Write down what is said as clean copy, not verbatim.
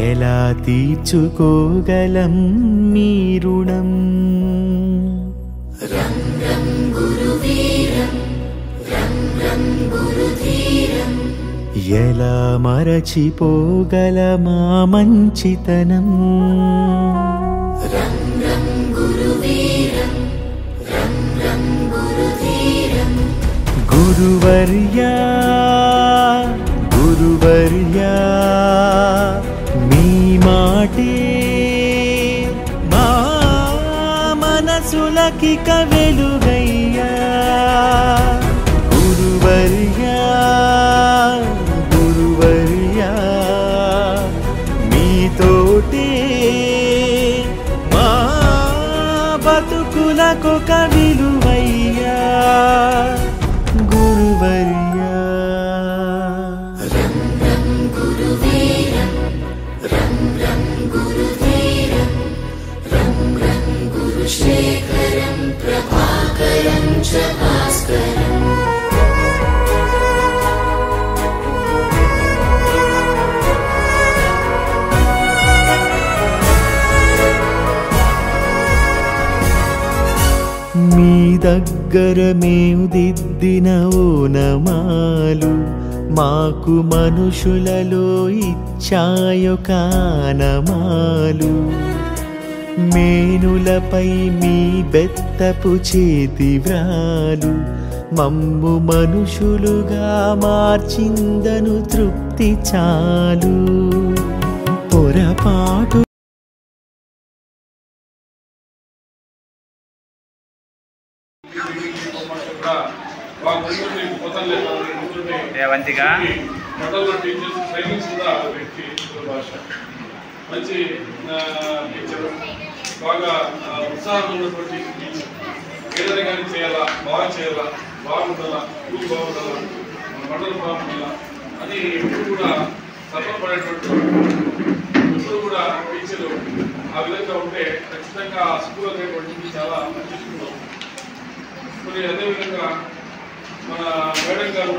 ఎలా తీర్చుకోగలం మీ రుణం రం రం గురువీరం రం రం గురుధీరం ఎలా మరచిపోగలమా మంచితనం రం రం గురువీరం రం రం గురుధీరం గురువర్యా గురువర్యా మీ మాటే మా మనసులకిక వెలుగయ్యా గురువర్యా గురువర్యా మీతోటే మా బతుకులకొక విలువయ్యా గురువర్యా రం రం గురువీరం రం రం గురుధీరం రం రం గురుశేఖరం ప్రభాకరం చ భాస్కరం మీ దగ్గర మేము దిద్దిన ఓనమాలు మాకు మనుషులలో ఇచ్చాయొక ఆనమాలు మేనులపై మీ బెత్తపు చేతి వ్రాలు మమ్ము మనుషులుగా మార్చిందను తృప్తి చాలు పొరపాటు రేవంతిగా మంచి టీచర్ బాగా ఉత్సాహం ఉన్నటువంటి టీచర్ ఏదైనా కానీ చేయాలా బాగుండాలా స్కూల్ బాగుండాలా మండలం బాగుండాలా అని ఎప్పుడు కూడా సఫలపడేటువంటి ఎప్పుడు కూడా టీచరు ఆ విధంగా ఉంటే ఖచ్చితంగా ఆ స్కూల్ అనేటువంటిది చాలా మంచి స్కూల్. మరి అదేవిధంగా మన మేడం గారు